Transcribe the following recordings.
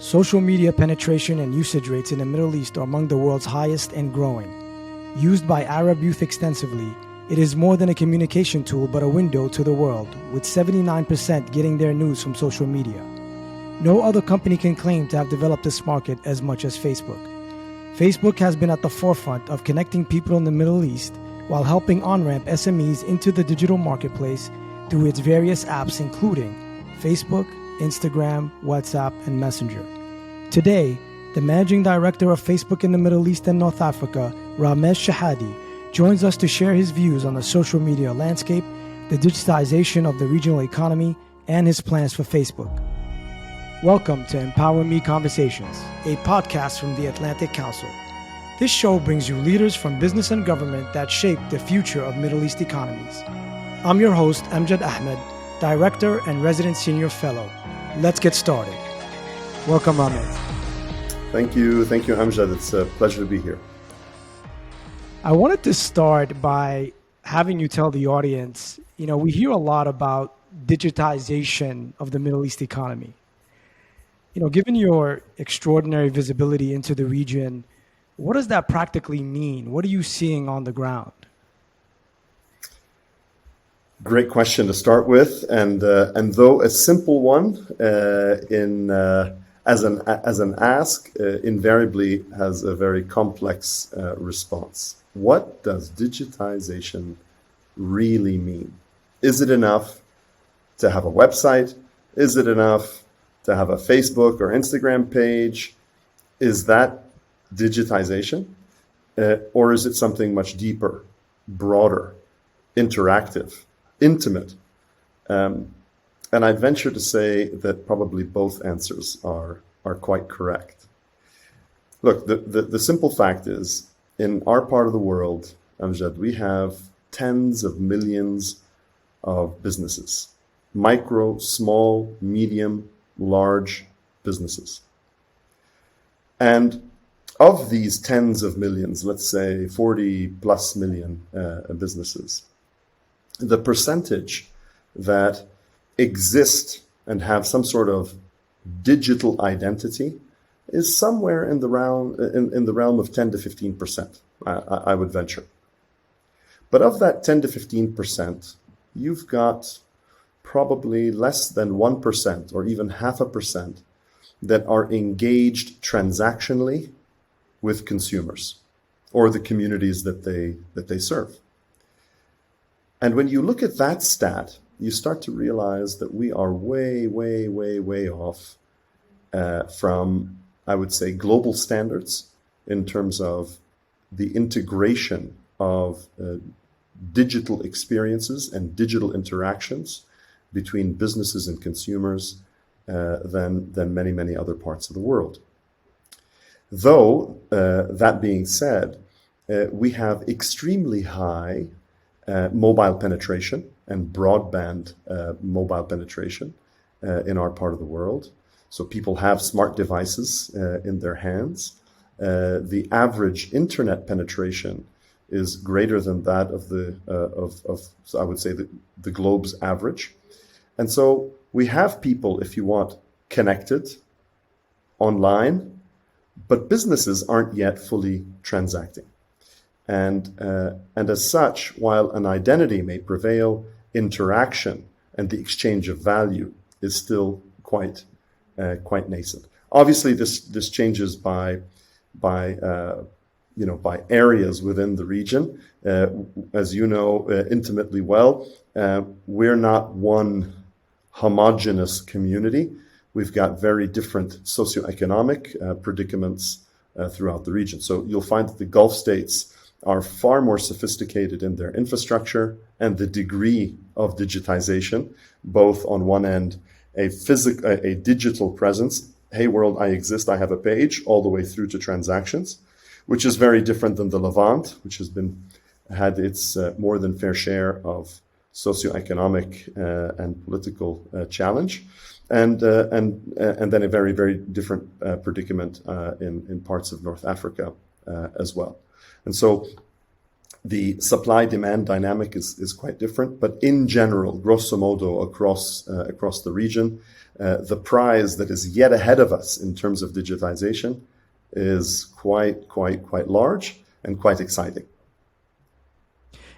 Social media penetration and usage rates in the Middle East are among the world's highest and growing. Used by Arab youth extensively, it is more than a communication tool but a window to the world, with 79% getting their news from social media. No other company can claim to have developed this market as much as Facebook. Facebook has been at the forefront of connecting people in the Middle East while helping on-ramp SMEs into the digital marketplace through its various apps including Facebook, Instagram, WhatsApp, and Messenger. Today, the Managing Director of Facebook in the Middle East and North Africa, Ramez Shehadi, joins us to share his views on the social media landscape, the digitization of the regional economy, and his plans for Facebook. Welcome to empowerME Conversations, a podcast from the Atlantic Council. This show brings you leaders from business and government that shape the future of Middle East economies. I'm your host, Amjad Ahmed, Director and Resident Senior Fellow. Let's get started. Welcome, Ramez. Thank you, Amjad. It's a pleasure to be here. I wanted to start by having you tell the audience, we hear a lot about digitization of the Middle East economy. Given your extraordinary visibility into the region, what does that practically mean? What are you seeing on the ground? Great question to start with, and though a simple one as an ask, invariably has a very complex response. What does digitization really mean? Is it enough to have a website? Is it enough to have a Facebook or Instagram page? Is that digitization? Or is it something much deeper, broader, interactive, intimate? And I'd venture to say that probably both answers are quite correct. Look, the simple fact is, in our part of the world, Amjad, we have tens of millions of businesses, micro, small, medium, large businesses. And of these tens of millions, let's say 40 plus million businesses, the percentage that exist and have some sort of digital identity is somewhere in the realm of 10 to 15%, I would venture. But of that 10 to 15%, you've got probably less than 1% or even 0.5% that are engaged transactionally with consumers or the communities that they serve. And when you look at that stat, you start to realize that we are way, way, way, way off from, I would say, global standards in terms of the integration of digital experiences and digital interactions between businesses and consumers than many, many other parts of the world. Though, that being said, we have extremely high mobile penetration and broadband mobile penetration in our part of the world. So people have smart devices in their hands. The average internet penetration is greater than that of I would say the globe's average. And so we have people, if you want, connected online, but businesses aren't yet fully transacting. And as such, while an identity may prevail, interaction and the exchange of value is still quite nascent. Obviously, this changes by areas within the region. As you know intimately well, we're not one homogeneous community. We've got very different socioeconomic predicaments throughout the region. So you'll find that the Gulf states are far more sophisticated in their infrastructure and the degree of digitization, both on one end, a digital presence, hey world, I exist, I have a page, all the way through to transactions, which is very different than the Levant, which has had its more than fair share of socioeconomic and political challenge, and then a very, very different predicament in parts of North Africa as well. And so The supply-demand dynamic is quite different, but in general, grosso modo, across the region, the prize that is yet ahead of us in terms of digitization is quite large and quite exciting.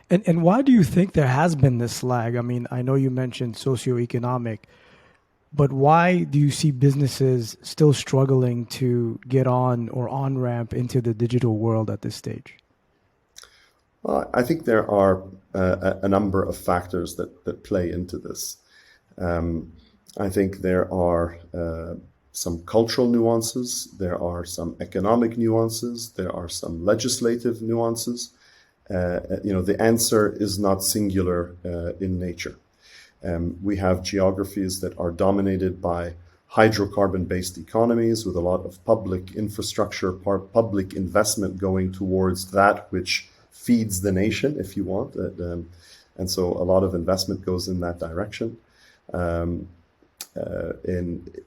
And why do you think there has been this lag? I mean, I know you mentioned socioeconomic, but why do you see businesses still struggling to get on or on-ramp into the digital world at this stage? Well, I think there are a number of factors that play into this. I think there are some cultural nuances, there are some economic nuances, there are some legislative nuances. The answer is not singular in nature. We have geographies that are dominated by hydrocarbon-based economies with a lot of public infrastructure, public investment going towards that which feeds the nation, if you want. And so a lot of investment goes in that direction.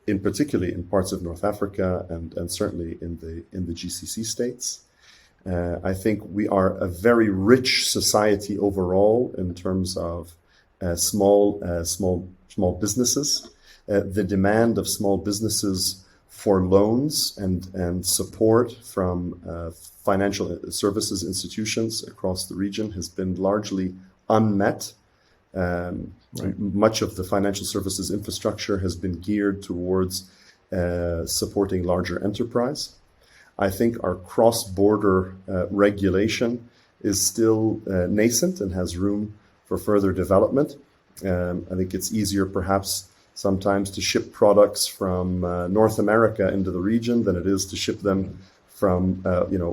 In particularly in parts of North Africa and certainly in the GCC states. I think we are a very rich society overall in terms of small businesses. The demand of small businesses for loans and support from financial services institutions across the region has been largely unmet. Right. Much of the financial services infrastructure has been geared towards supporting larger enterprise. I think our cross-border regulation is still nascent and has room for further development. I think it's easier perhaps sometimes to ship products from North America into the region than it is to ship them from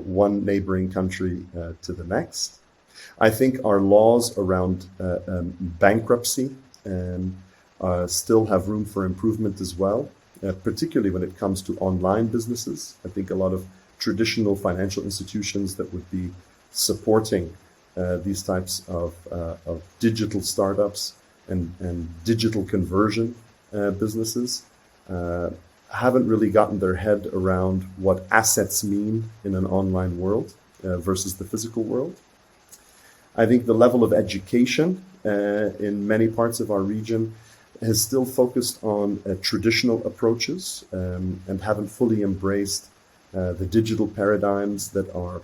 one neighboring country to the next. I think our laws around bankruptcy still have room for improvement as well, particularly when it comes to online businesses. I think a lot of traditional financial institutions that would be supporting these types of digital startups and digital conversion businesses haven't really gotten their head around what assets mean in an online world versus the physical world. I think the level of education in many parts of our region has still focused on traditional approaches and haven't fully embraced the digital paradigms that are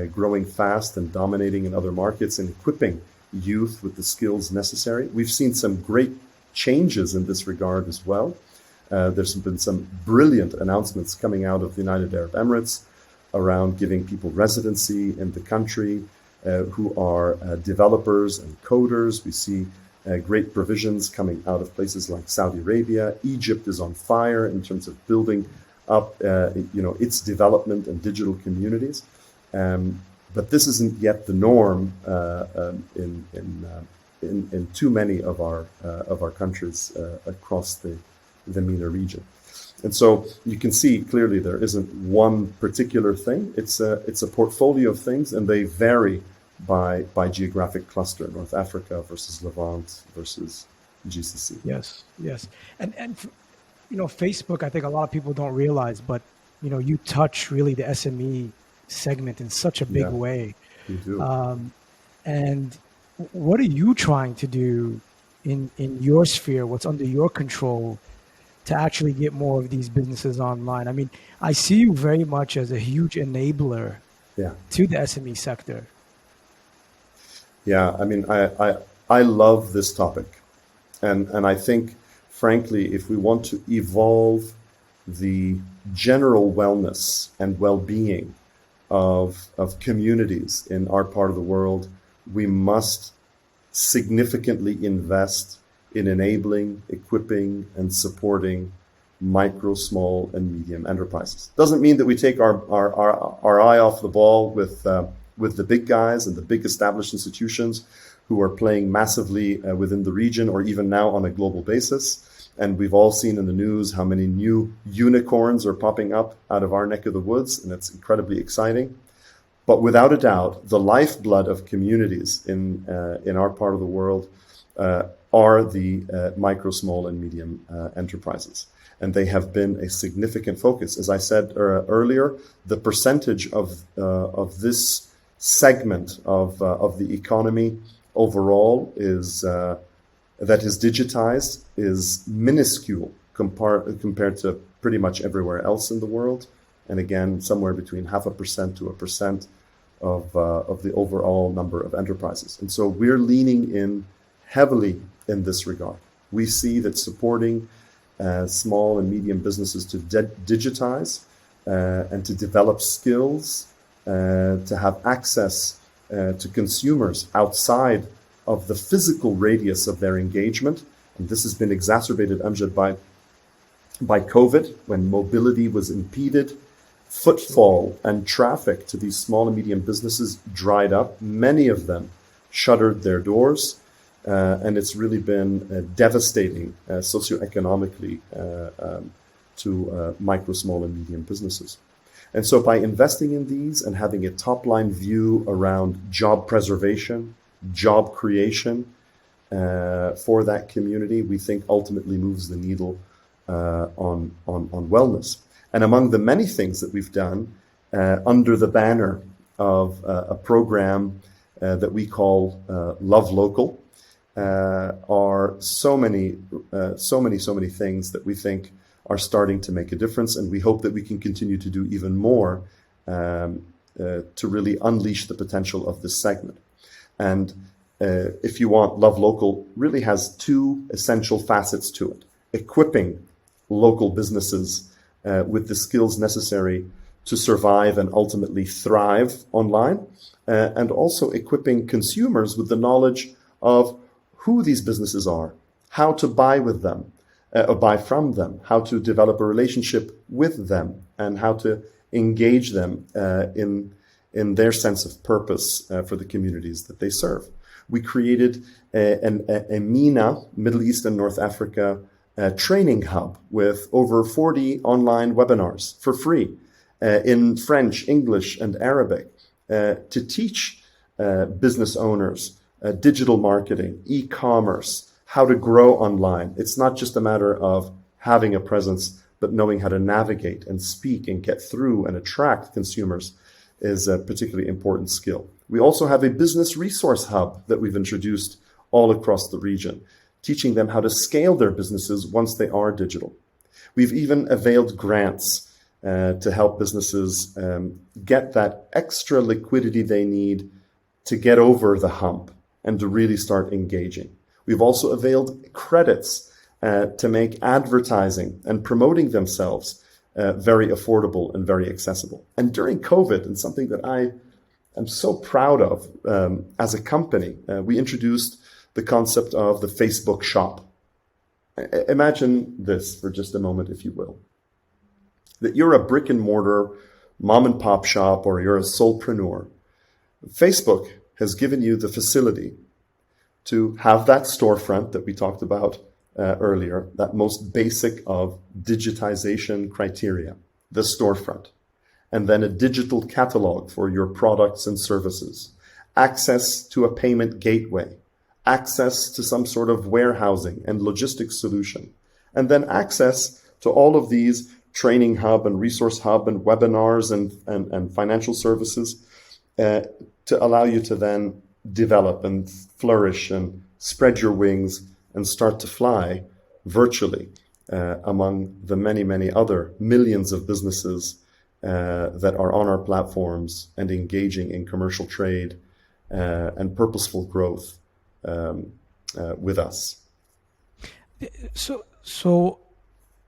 growing fast and dominating in other markets and equipping youth with the skills necessary. We've seen some great changes in this regard as well. There's been some brilliant announcements coming out of the United Arab Emirates around giving people residency in the country who are developers and coders. We see great provisions coming out of places like Saudi Arabia. Egypt is on fire in terms of building up its development and digital communities. But this isn't yet the norm in too many of our countries across the MENA region. And so you can see clearly there isn't one particular thing. It's a portfolio of things, and they vary by geographic cluster, North Africa versus Levant versus GCC. Yes. And Facebook, I think a lot of people don't realize, but you touch really the SME segment in such a big way. You do. And what are you trying to do in your sphere? What's under your control to actually get more of these businesses online? I mean, I see you very much as a huge enabler to the SME sector. Yeah, I mean, I love this topic. And I think, frankly, if we want to evolve the general wellness and well-being of communities in our part of the world, we must significantly invest in enabling, equipping, and supporting micro, small, and medium enterprises. Doesn't mean that we take our eye off the ball with the big guys and the big established institutions who are playing massively within the region or even now on a global basis. And we've all seen in the news how many new unicorns are popping up out of our neck of the woods, and it's incredibly exciting. But without a doubt, the lifeblood of communities in our part of the world are the micro, small, and medium enterprises. And they have been a significant focus. As I said earlier, the percentage of this segment of the economy overall that is digitized is minuscule compared to pretty much everywhere else in the world. And again, somewhere between 0.5% to 1% of the overall number of enterprises. And so we're leaning in heavily in this regard. We see that supporting small and medium businesses to digitize and to develop skills, to have access to consumers outside of the physical radius of their engagement. And this has been exacerbated, Amjad, by COVID, when mobility was impeded. Footfall and traffic to these small and medium businesses dried up. Many of them shuttered their doors. And it's really been devastating socioeconomically to micro, small, and medium businesses. And so by investing in these and having a top-line view around job preservation, job creation for that community, we think ultimately moves the needle on wellness. And among the many things that we've done under the banner of a program that we call Love Local, are so many things that we think are starting to make a difference, and we hope that we can continue to do even more to really unleash the potential of this segment. And if you want, Love Local really has two essential facets to it: equipping local businesses with the skills necessary to survive and ultimately thrive online, and also equipping consumers with the knowledge of who these businesses are, how to buy with them, or buy from them, how to develop a relationship with them, and how to engage them in their sense of purpose for the communities that they serve. We created a MENA, Middle East and North Africa, training hub with over 40 online webinars for free in French, English, and Arabic to teach business owners digital marketing, e-commerce, how to grow online. It's not just a matter of having a presence, but knowing how to navigate and speak and get through and attract consumers is a particularly important skill. We also have a business resource hub that we've introduced all across the region, teaching them how to scale their businesses once they are digital. We've even availed grants to help businesses get that extra liquidity they need to get over the hump and to really start engaging. We've also availed credits to make advertising and promoting themselves very affordable and very accessible. And during COVID, and something that I am so proud of as a company, we introduced the concept of the Facebook shop. Imagine this for just a moment, if you will, that you're a brick and mortar mom and pop shop, or you're a solopreneur. Facebook has given you the facility to have that storefront that we talked about earlier, that most basic of digitization criteria, the storefront, and then a digital catalog for your products and services, access to a payment gateway, access to some sort of warehousing and logistics solution, and then access to all of these training hub and resource hub and webinars and financial services to allow you to then develop and flourish and spread your wings and start to fly virtually among the many, many other millions of businesses that are on our platforms and engaging in commercial trade and purposeful growth with us. So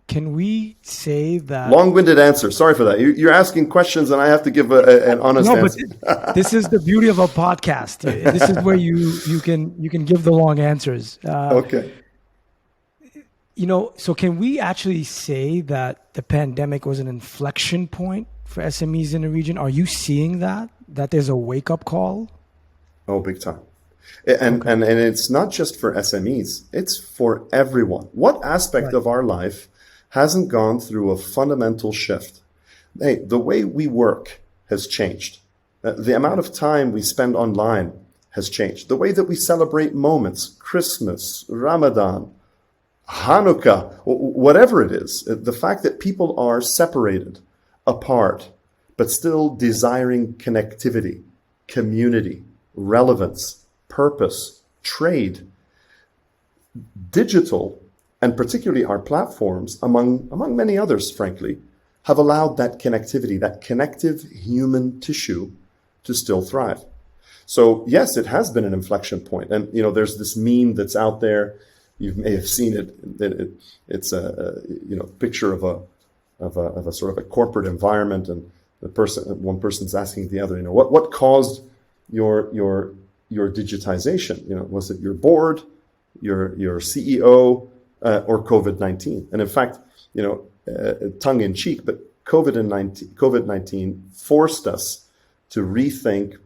can we say that... Long-winded answer. Sorry for that. You're asking questions and I have to give an honest answer. But this is the beauty of a podcast. This is where you can give the long answers. Okay. So can we actually say that the pandemic was an inflection point for SMEs in the region? Are you seeing that there's a wake-up call? Oh, big time. And it's not just for SMEs, it's for everyone. What aspect of our life hasn't gone through a fundamental shift? Hey, the way we work has changed. The amount of time we spend online has changed. The way that we celebrate moments, Christmas, Ramadan, Hanukkah, whatever it is, the fact that people are separated, apart, but still desiring connectivity, community, relevance, purpose, trade. Digital, and particularly our platforms, among many others, frankly, have allowed that connectivity, that connective human tissue to still thrive. So yes, it has been an inflection point. And, there's this meme that's out there. You may have seen it. It's a picture of a sort of a corporate environment, and one person's asking the other, what caused your digitization? Was it your board, your CEO, or COVID-19? And in fact, tongue in cheek, but COVID-19 forced us to rethink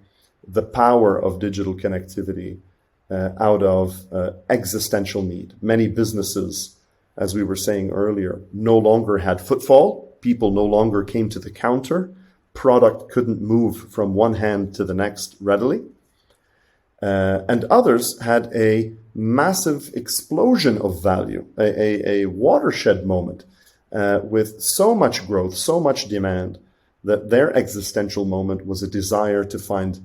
the power of digital connectivity out of existential need. Many businesses, as we were saying earlier, no longer had footfall. People no longer came to the counter. Product couldn't move from one hand to the next readily. And others had a massive explosion of value, a watershed moment with so much growth, so much demand, that their existential moment was a desire to find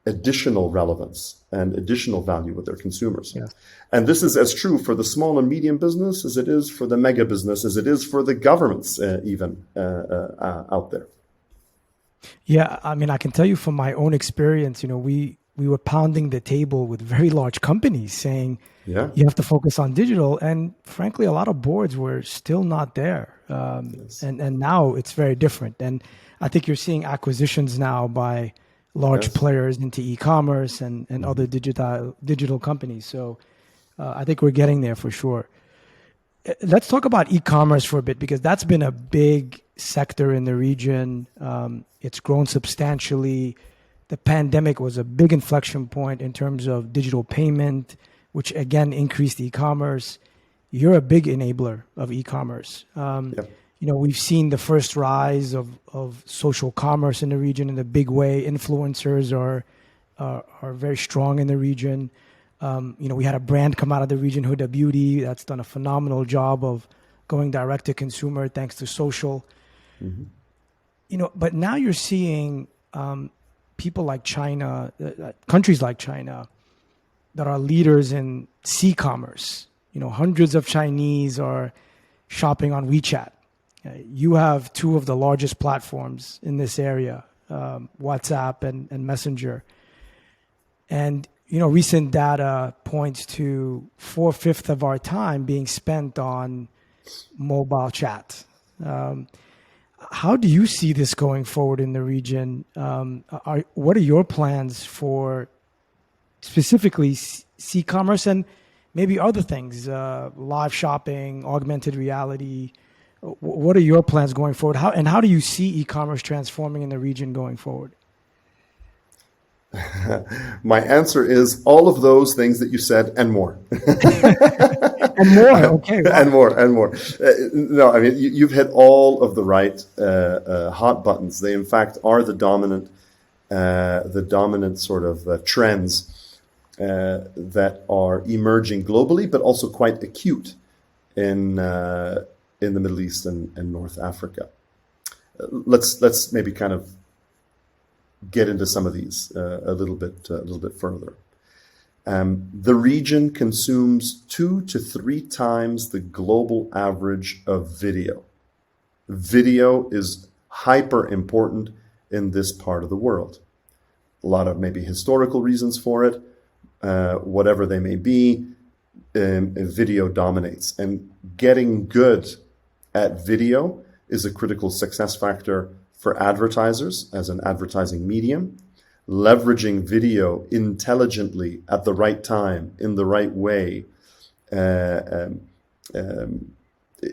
additional relevance and additional value with their consumers. Yeah. And this is as true for the small and medium business as it is for the mega business, as it is for the governments even out there. Yeah, I mean, I can tell you from my own experience, we were pounding the table with very large companies saying, you have to focus on digital. And frankly, a lot of boards were still not there. Yes. And now it's very different. And I think you're seeing acquisitions now by large players into e-commerce and other digital companies. So I think we're getting there for sure. Let's talk about e-commerce for a bit, because that's been a big sector in the region. It's grown substantially. The pandemic was a big inflection point in terms of digital payment, which again increased e-commerce. You're a big enabler of e-commerce. We've seen the first rise of social commerce in the region in a big way. Influencers are very strong in the region. We had a brand come out of the region, Huda Beauty, that's done a phenomenal job of going direct to consumer thanks to social. Mm-hmm. But now you're seeing people like China, countries like China, that are leaders in C-commerce. Hundreds of Chinese are shopping on WeChat. You have two of the largest platforms in this area, WhatsApp and Messenger. And, recent data points to 4/5 of our time being spent on mobile chat. How do you see this going forward in the region? What are your plans for specifically C-commerce and maybe other things, live shopping, augmented reality? What are your plans going forward? How do you see e-commerce transforming in the region going forward? My answer is all of those things that you said and more. And more, okay. Wow. And more. No, I mean, you've hit all of the right hot buttons. They, in fact, are the dominant sort of trends that are emerging globally, but also quite acute in the Middle East and North Africa. Let's maybe kind of get into some of these a little bit further. The region consumes 2 to 3 times the global average of video. Video is hyper important in this part of the world. A lot of maybe historical reasons for it, whatever they may be, video dominates. And getting good at video is a critical success factor for advertisers as an advertising medium. Leveraging video intelligently at the right time, in the right way,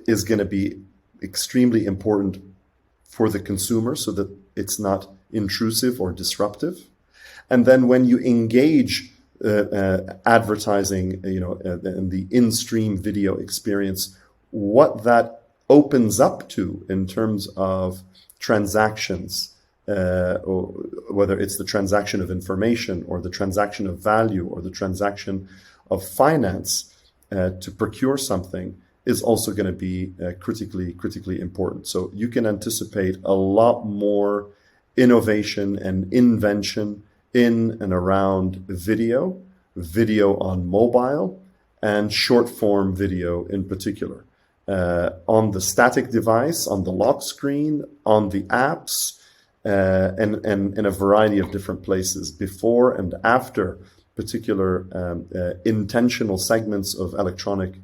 is going to be extremely important for the consumer so that it's not intrusive or disruptive. And then when you engage advertising, and the in-stream video experience, what that opens up to in terms of transactions, or whether it's the transaction of information or the transaction of value or the transaction of finance to procure something, is also going to be critically important. So you can anticipate a lot more innovation and invention in and around video, video on mobile, and short form video in particular, on the static device, on the lock screen, on the apps, and in a variety of different places before and after particular intentional segments of electronic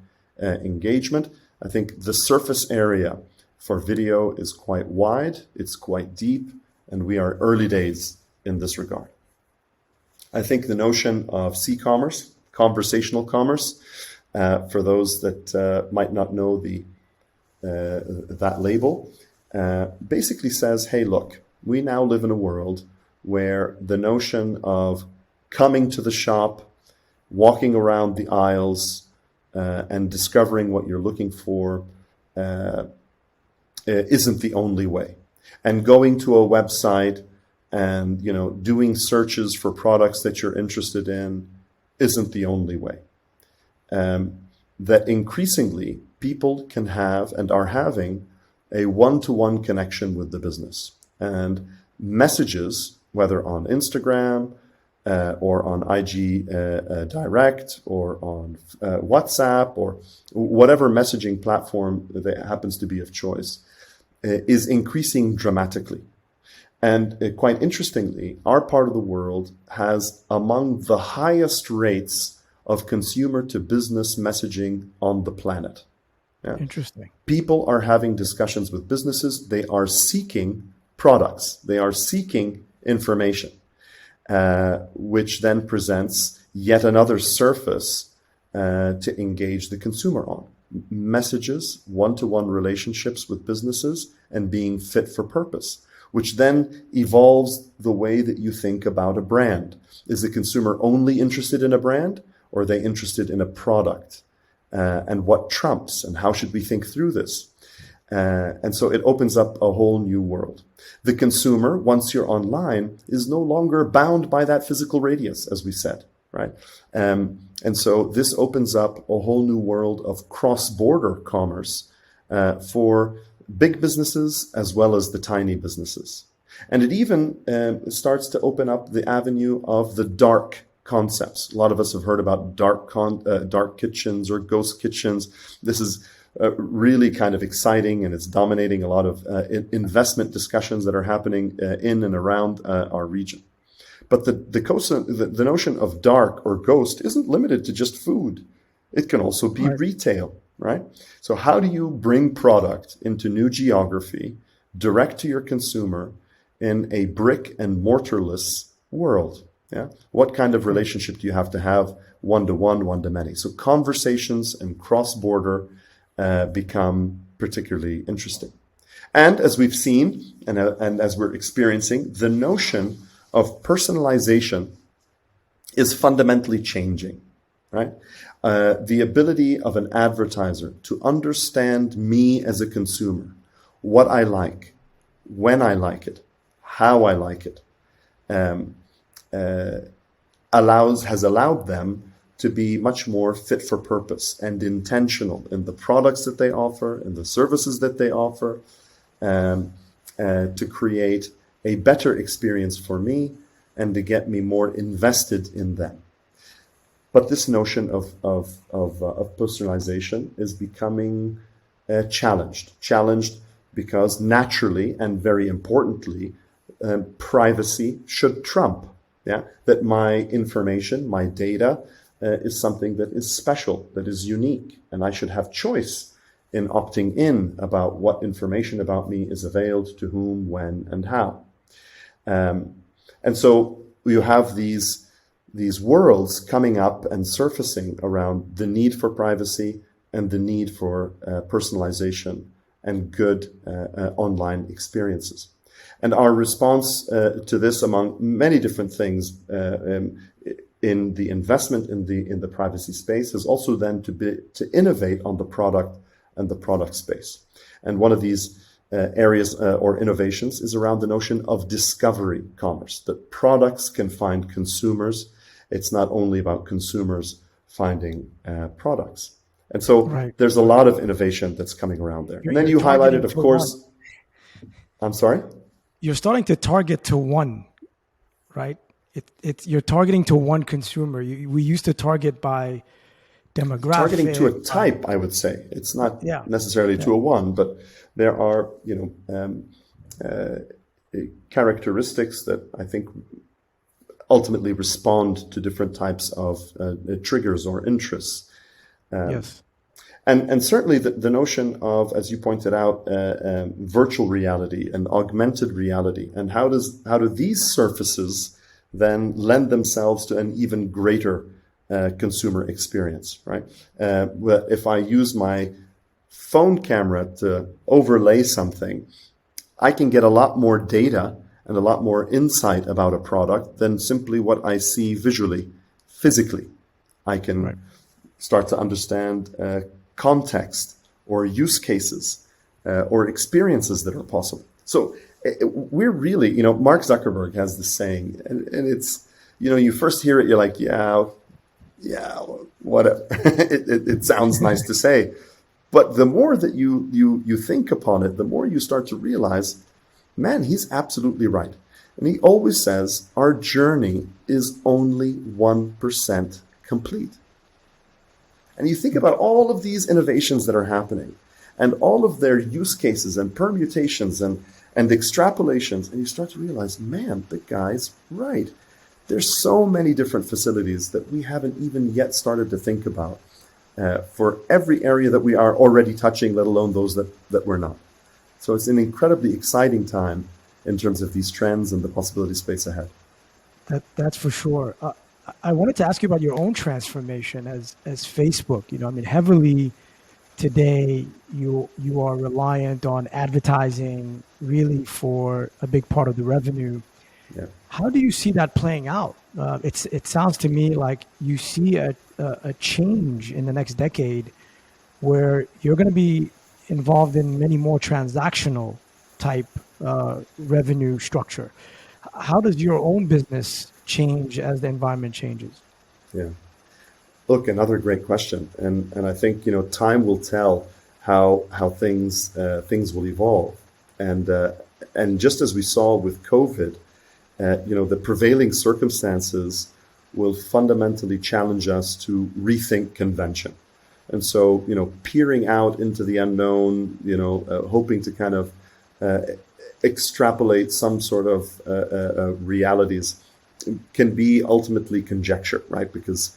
engagement. I think the surface area for video is quite wide, it's quite deep, and we are early days in this regard. I think the notion of ECommerce, conversational commerce, for those that might not know that label, basically says, hey, look, we now live in a world where the notion of coming to the shop, walking around the aisles, and discovering what you're looking for isn't the only way. And going to a website and doing searches for products that you're interested in isn't the only way. That increasingly people can have and are having a one-to-one connection with the business. And messages, whether on Instagram or on IG Direct or on WhatsApp or whatever messaging platform that happens to be of choice, is increasing dramatically. And quite interestingly, our part of the world has among the highest rates of consumer to business messaging on the planet. Yeah. Interesting. People are having discussions with businesses. They are seeking products. They are seeking information, which then presents yet another surface to engage the consumer on. Messages, one-to-one relationships with businesses, and being fit for purpose, which then evolves the way that you think about a brand. Is the consumer only interested in a brand, or are they interested in a product? And what trumps, and how should we think through this? And so it opens up a whole new world. The consumer, once you're online, is no longer bound by that physical radius, as we said, right? And so this opens up a whole new world of cross-border commerce for big businesses as well as the tiny businesses. And it even starts to open up the avenue of the dark concepts. A lot of us have heard about dark kitchens or ghost kitchens. This is really kind of exciting, and it's dominating a lot of investment discussions that are happening in and around our region. But the notion of dark or ghost isn't limited to just food. It can also be retail, right? So how do you bring product into new geography, direct to your consumer in a brick and mortarless world? Yeah. What kind of relationship do you have to have one-to-one, one-to-many? So conversations and cross-border become particularly interesting. And as we've seen, and as we're experiencing, the notion of personalization is fundamentally changing, right? The ability of an advertiser to understand me as a consumer, what I like, when I like it, how I like it, has allowed them to be much more fit for purpose and intentional in the products that they offer, in the services that they offer, to create a better experience for me and to get me more invested in them. But this notion of personalization is becoming challenged because naturally and very importantly, privacy should trump. Yeah, that my information, my data, is something that is special, that is unique, and I should have choice in opting in about what information about me is availed to whom, when, and how. And so you have these worlds coming up and surfacing around the need for privacy and the need for personalization and good online experiences. And our response to this, among many different things, in the investment in the privacy space, has also then to innovate on the product and the product space. And one of these areas or innovations is around the notion of discovery commerce, that products can find consumers. It's not only about consumers finding products. And so there's a lot of innovation that's coming around there. And then you highlighted, of course, I'm sorry? You're starting to target to one, right? you're targeting to one consumer. We used to target by demographic. Targeting to a type, I would say. It's not necessarily to a one, but there are, characteristics that I think ultimately respond to different types of triggers or interests. Yes. And certainly the notion of, as you pointed out, virtual reality and augmented reality, and how do these surfaces then lend themselves to an even greater consumer experience, right? If I use my phone camera to overlay something, I can get a lot more data and a lot more insight about a product than simply what I see visually, physically. I can start to understand context or use cases or experiences that are possible. So we're really, Mark Zuckerberg has this saying, and it's, you first hear it, you're like, yeah, whatever. it sounds nice to say. But the more that you think upon it, the more you start to realize, man, he's absolutely right. And he always says our journey is only 1% complete. And you think about all of these innovations that are happening and all of their use cases and permutations and extrapolations, and you start to realize, man, the guy's right. There's so many different facilities that we haven't even yet started to think about for every area that we are already touching, let alone those that we're not. So it's an incredibly exciting time in terms of these trends and the possibility space ahead. That's for sure. I wanted to ask you about your own transformation as Facebook. Heavily today you are reliant on advertising really for a big part of the revenue. Yeah. How do you see that playing out? It sounds to me like you see a change in the next decade where you're going to be involved in many more transactional type revenue structure. How does your own business change as the environment changes? Yeah. Look, another great question. And I think, time will tell how things will evolve. And just as we saw with COVID, the prevailing circumstances will fundamentally challenge us to rethink convention. And so, peering out into the unknown, hoping to kind of extrapolate some sort of realities can be ultimately conjecture, right? Because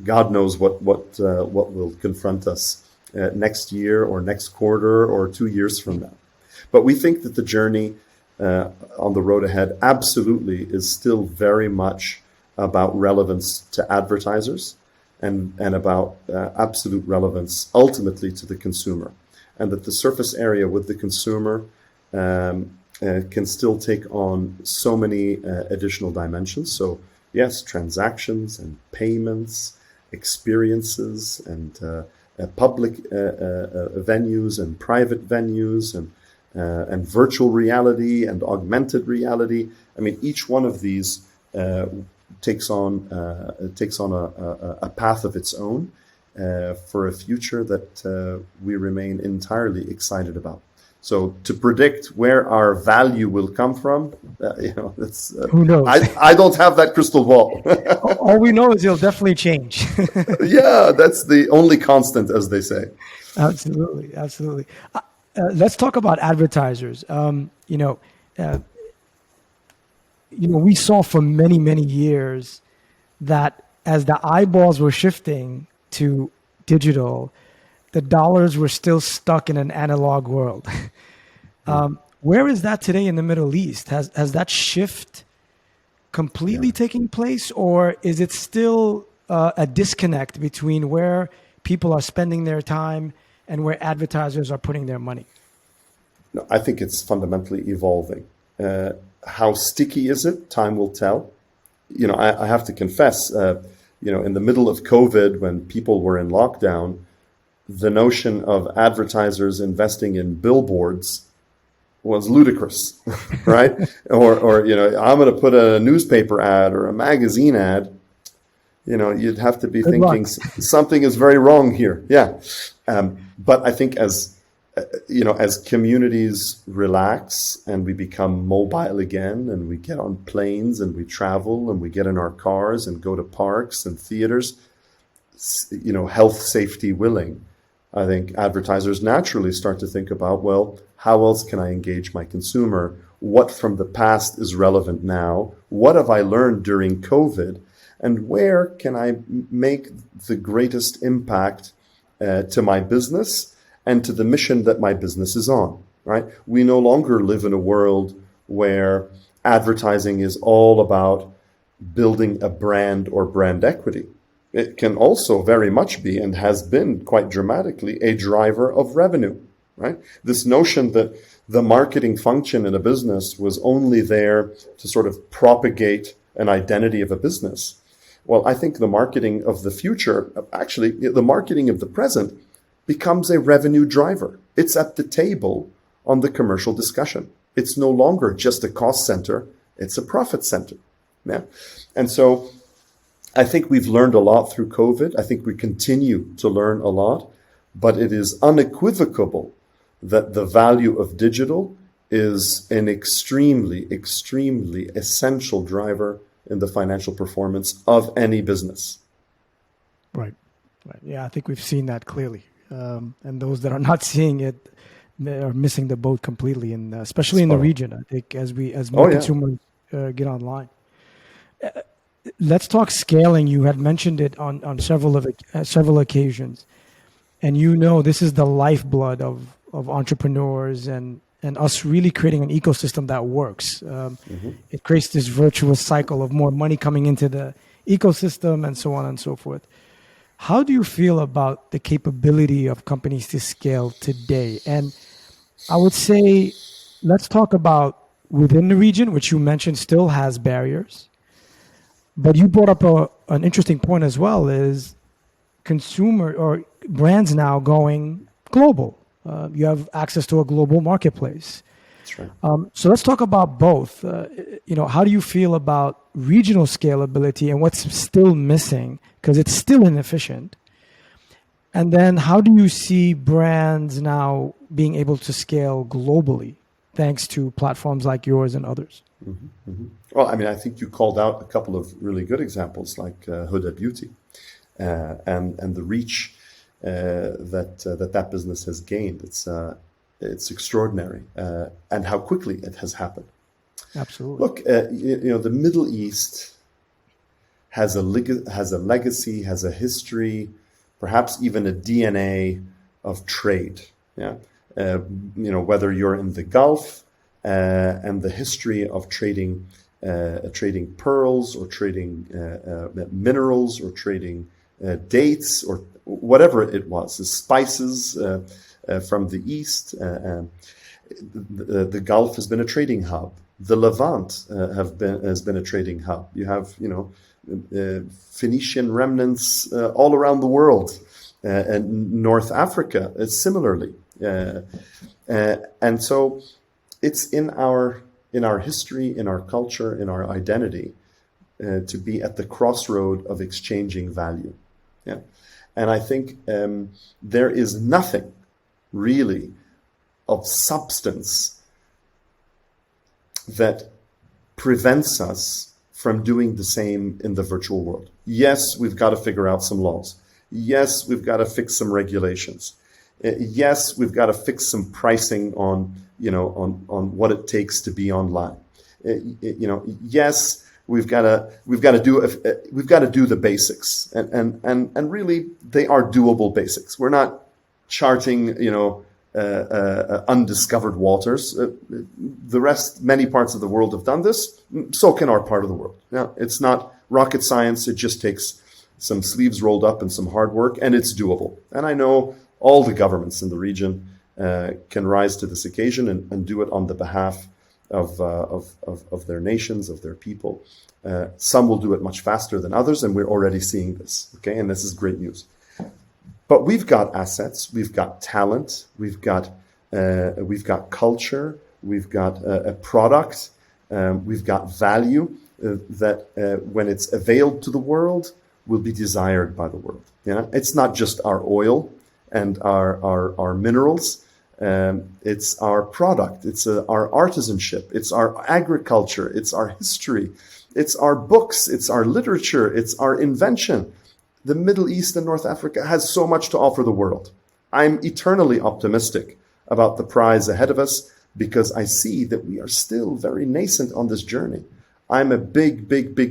God knows what will confront us next year or next quarter or 2 years from now. But we think that the journey on the road ahead absolutely is still very much about relevance to advertisers and about absolute relevance ultimately to the consumer, and that the surface area with the consumer can still take on so many additional dimensions. So yes, transactions and payments, experiences, and public venues and private venues, and virtual reality and augmented reality. I mean, each one of these takes on a path of its own for a future that we remain entirely excited about. So to predict where our value will come from, that's who knows? I don't have that crystal ball. All we know is it'll definitely change. Yeah, that's the only constant, as they say. Absolutely, absolutely. Let's talk about advertisers. We saw for many, many years that as the eyeballs were shifting to digital, the dollars were still stuck in an analog world. Where is that today in the Middle East? Has that shift completely taken place, or is it still a disconnect between where people are spending their time and where advertisers are putting their money? No, I think it's fundamentally evolving. How sticky is it? Time will tell. I have to confess, in the middle of COVID, when people were in lockdown, the notion of advertisers investing in billboards was ludicrous, right? or I'm going to put a newspaper ad or a magazine ad. You'd have to be thinking something is very wrong here. Yeah. But I think as as communities relax and we become mobile again and we get on planes and we travel and we get in our cars and go to parks and theaters, health, safety willing, I think advertisers naturally start to think about, well, how else can I engage my consumer? What from the past is relevant now? What have I learned during COVID? And where can I make the greatest impact to my business and to the mission that my business is on, right? We no longer live in a world where advertising is all about building a brand or brand equity. It can also very much be, and has been quite dramatically, a driver of revenue, right? This notion that the marketing function in a business was only there to sort of propagate an identity of a business. Well, I think the marketing of the future, actually, the marketing of the present, becomes a revenue driver. It's at the table on the commercial discussion. It's no longer just a cost center, it's a profit center. Yeah. And so I think we've learned a lot through COVID. I think we continue to learn a lot, but it is unequivocal that the value of digital is an extremely, extremely essential driver in the financial performance of any business. Right. Yeah, I think we've seen that clearly. And those that are not seeing it, they are missing the boat completely, and especially in the region. I think as more consumers get online. Let's talk scaling. You had mentioned it on several occasions, and this is the lifeblood of entrepreneurs and us really creating an ecosystem that works. It creates this virtuous cycle of more money coming into the ecosystem and so on and so forth. How do you feel about the capability of companies to scale today? And I would say, let's talk about within the region, which you mentioned still has barriers. But you brought up an interesting point as well, is consumer or brands now going global. You have access to a global marketplace. That's right. So let's talk about both. How do you feel about regional scalability and what's still missing, because it's still inefficient? And then how do you see brands now being able to scale globally thanks to platforms like yours and others? Mm-hmm, mm-hmm. Well, I mean, I think you called out a couple of really good examples like Huda Beauty and the reach that business has gained. It's extraordinary, and how quickly it has happened. Absolutely. Look, the Middle East has a legacy, has a history, perhaps even a DNA of trade. Yeah, whether you're in the Gulf and the history of trading pearls or trading minerals or trading dates or whatever it was, the spices from the East. The Gulf has been a trading hub. The Levant has been a trading hub. You have Phoenician remnants all around the world, and North Africa similarly. And so it's in our history, in our culture, in our identity to be at the crossroad of exchanging value. Yeah. And I think there is nothing really of substance that prevents us from doing the same in the virtual world. Yes, we've got to figure out some laws. Yes, we've got to fix some regulations. Yes, we've got to fix some pricing on what it takes to be online. Yes, we've got to do the basics, and really they are doable basics. We're not charting undiscovered waters. The rest, many parts of the world have done this. So can our part of the world. Now, it's not rocket science. It just takes some sleeves rolled up and some hard work, and it's doable. And I know all the governments in the region can rise to this occasion and do it on the behalf of their nations, of their people. Some will do it much faster than others, and we're already seeing this. Okay, and this is great news. But we've got assets, we've got talent, we've got culture, we've got a product, we've got value that when it's availed to the world will be desired by the world. Yeah, it's not just our oil and our minerals. It's our product. It's our artisanship. It's our agriculture. It's our history. It's our books. It's our literature. It's our invention. The Middle East and North Africa has so much to offer the world. I'm eternally optimistic about the prize ahead of us because I see that we are still very nascent on this journey. I'm a big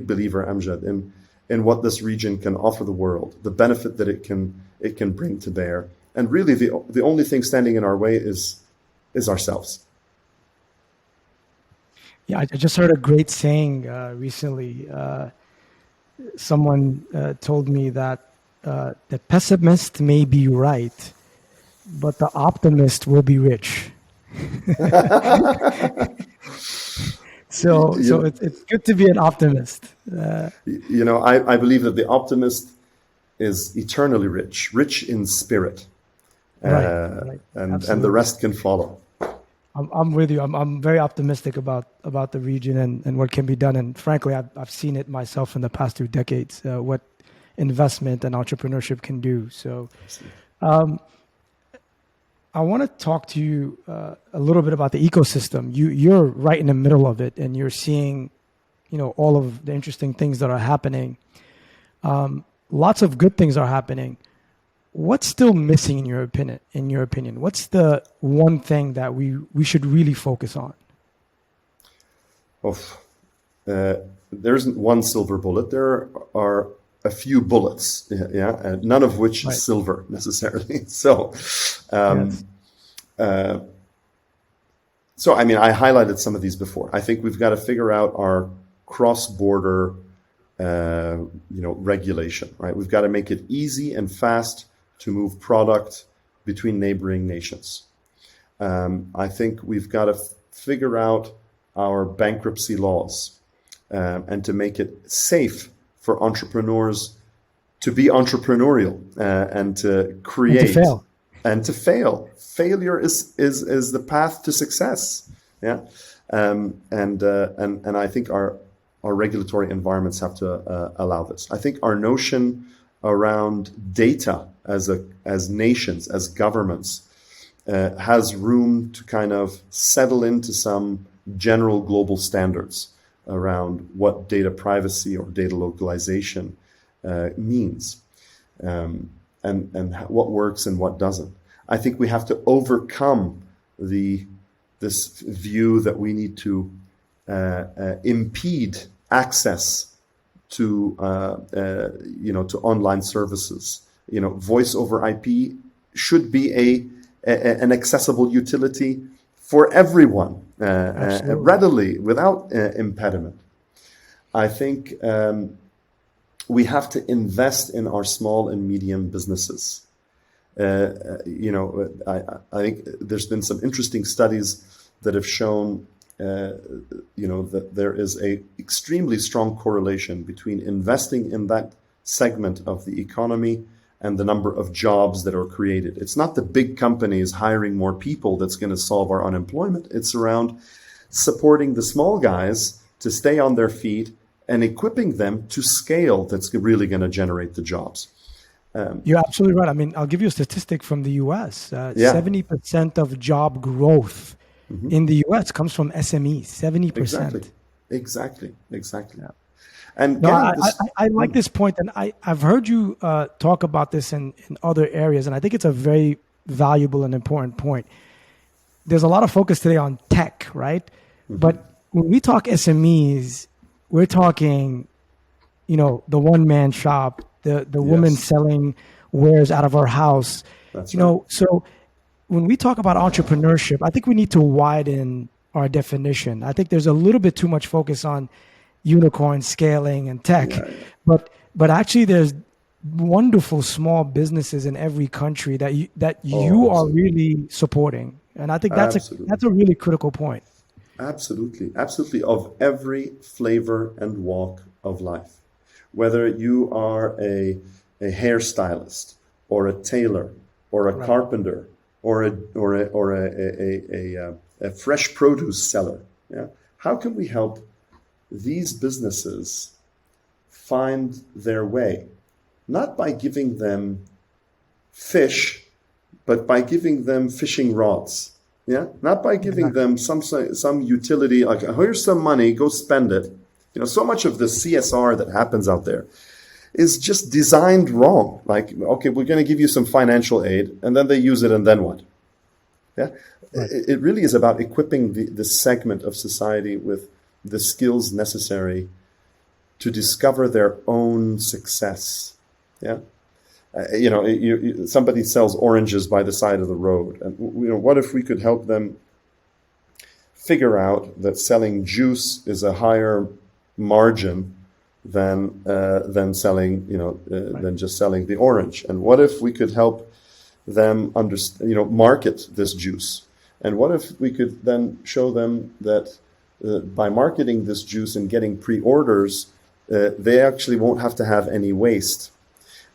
believer, Amjad, in what this region can offer the world, the benefit that it can bring to bear. And really, the only thing standing in our way is ourselves. Yeah, I just heard a great saying recently. Someone told me that the pessimist may be right, but the optimist will be rich. So it's good to be an optimist. I believe that the optimist is eternally rich in spirit, right. and the rest can follow. I'm with you. I'm very optimistic about the region and what can be done. And frankly, I've seen it myself in the past 2 decades, what investment and entrepreneurship can do. So I want to talk to you a little bit about the ecosystem. You're right in the middle of it, and you're seeing, all of the interesting things that are happening. Lots of good things are happening. What's still missing in your opinion? What's the one thing that we should really focus on? There isn't one silver bullet. There are a few bullets, and none of which is silver necessarily. So, Yes. I highlighted some of these before. I think we've got to figure out our cross-border, regulation, right? We've got to make it easy and fast to move product between neighboring nations. I think we've got to figure out our bankruptcy laws and to make it safe for entrepreneurs to be entrepreneurial and to create and to fail. Failure is the path to success. Yeah, and I think our regulatory environments have to allow this. I think our notion around data as nations, as governments, has room to kind of settle into some general global standards around what data privacy or data localization means, and what works and what doesn't. I think we have to overcome this view that we need to impede access to to online services. Voice over IP should be an accessible utility for everyone, readily, without impediment. I think we have to invest in our small and medium businesses. I think there's been some interesting studies that have shown that there is a extremely strong correlation between investing in that segment of the economy and the number of jobs that are created. It's not the big companies hiring more people that's going to solve our unemployment. It's around supporting the small guys to stay on their feet and equipping them to scale that's really going to generate the jobs. You're absolutely right. I mean, I'll give you a statistic from the US. 70% of job growth in the US comes from SMEs, 70%. Exactly. Yeah. And I like this point, and I've heard you talk about this in other areas, and I think it's a very valuable and important point. There's a lot of focus today on tech, right? But when we talk SMEs, we're talking, the one-man shop, the woman selling wares out of our house. That's right. So when we talk about entrepreneurship, I think we need to widen our definition. I think there's a little bit too much focus on unicorn scaling and tech, but actually there's wonderful small businesses in every country that you are really supporting, and I think that's a really critical point. Absolutely, of every flavor and walk of life, whether you are a hairstylist or a tailor or a carpenter or a fresh produce seller. Yeah, how can we help these businesses find their way, not by giving them fish but by giving them fishing rods. Yeah, not by giving them some utility like, here's some money, go spend it. So much of the CSR that happens out there is just designed wrong. Like, okay, we're going to give you some financial aid, and then they use it, and then what? Yeah, right. It really is about equipping the segment of society with the skills necessary to discover their own success. Yeah. Somebody sells oranges by the side of the road, and what if we could help them figure out that selling juice is a higher margin than selling than just selling the orange? And what if we could help them market this juice? And what if we could then show them that by marketing this juice and getting pre-orders, they actually won't have to have any waste?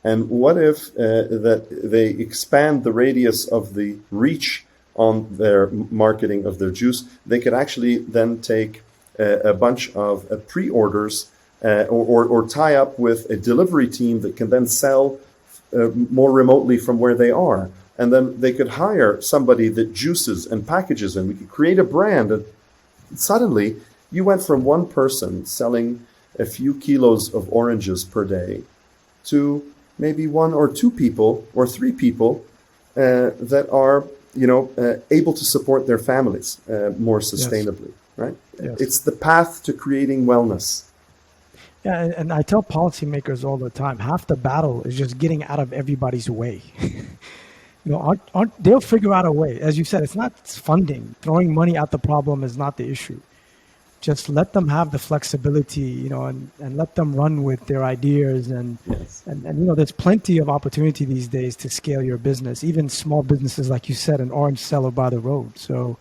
And what if that they expand the radius of the reach on their marketing of their juice? They could actually then take a bunch of pre-orders or tie up with a delivery team that can then sell more remotely from where they are. And then they could hire somebody that juices and packages, and we could create a brand. And suddenly you went from one person selling a few kilos of oranges per day to maybe one or two people or three people that are, able to support their families more sustainably, right? Yes. It's the path to creating wellness. Yeah, and I tell policymakers all the time, half the battle is just getting out of everybody's way. They'll figure out a way. As you said, it's not funding. Throwing money at the problem is not the issue. Just let them have the flexibility, and let them run with their ideas. And there's plenty of opportunity these days to scale your business, even small businesses, like you said, an orange seller by the road. So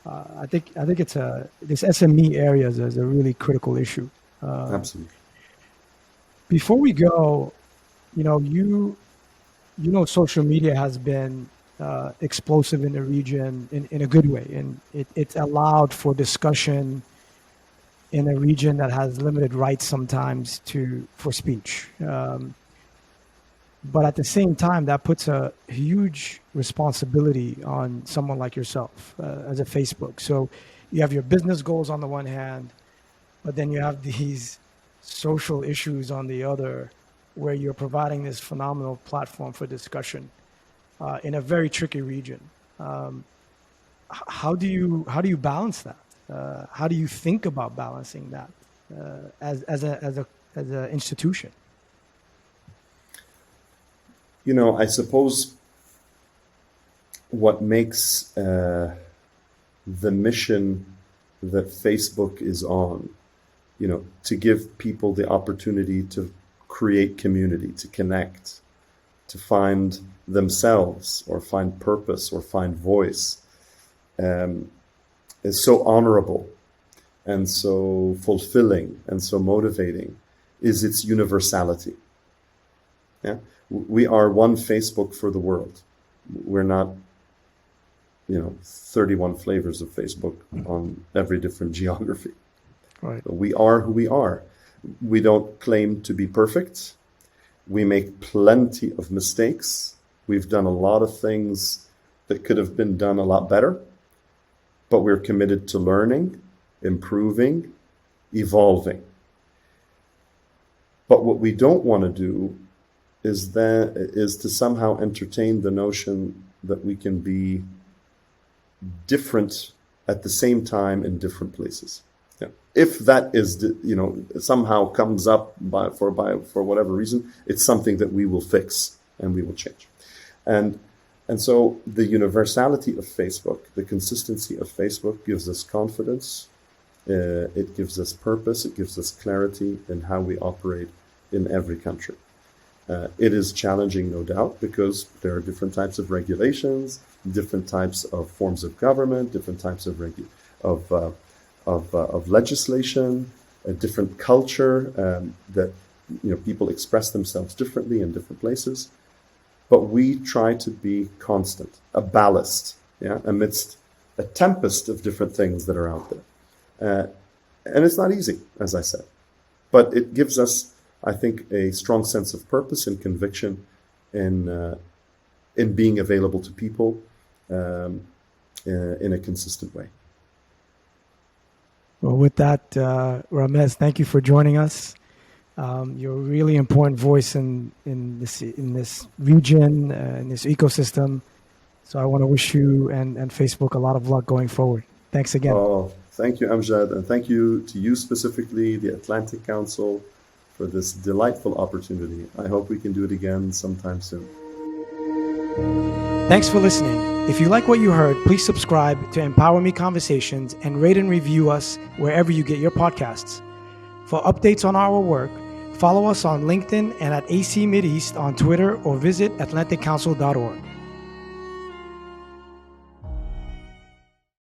I think it's this SME area is a really critical issue. Absolutely. Before we go, social media has been explosive in the region in a good way, and it's allowed for discussion in a region that has limited rights sometimes for speech. But at the same time, that puts a huge responsibility on someone like yourself as a Facebook. So you have your business goals on the one hand, but then you have these social issues on the other, where you're providing this phenomenal platform for discussion in a very tricky region. How do you balance that? How do you think about balancing that as an institution? I suppose what makes the mission that Facebook is on, to give people the opportunity to create community, to connect, to find themselves or find purpose or find voice, is so honorable and so fulfilling and so motivating, is its universality. Yeah, we are one Facebook for the world. We're not, 31 flavors of Facebook on every different geography. Right. We are who we are. We don't claim to be perfect. We make plenty of mistakes. We've done a lot of things that could have been done a lot better, but we're committed to learning, improving, evolving. But what we don't want to do is to somehow entertain the notion that we can be different at the same time in different places. Yeah. If that is, somehow comes up for whatever reason, it's something that we will fix and we will change. And so the universality of Facebook, the consistency of Facebook gives us confidence. It gives us purpose. It gives us clarity in how we operate in every country. It is challenging, no doubt, because there are different types of regulations, different types of forms of government, different types of legislation, a different culture that people express themselves differently in different places. But we try to be constant, a ballast, amidst a tempest of different things that are out there. And it's not easy, as I said, but it gives us, I think, a strong sense of purpose and conviction in in being available to people in a consistent way. Well, with that, Ramez, thank you for joining us. You're a really important voice in this region, in this ecosystem. So I want to wish you and Facebook a lot of luck going forward. Thanks again. Oh, thank you, Amjad, and thank you to you specifically, the Atlantic Council, for this delightful opportunity. I hope we can do it again sometime soon. Thanks for listening. If you like what you heard, please subscribe to empowerME Conversations and rate and review us wherever you get your podcasts. For updates on our work, follow us on LinkedIn and at AC Mideast on Twitter, or visit atlanticcouncil.org.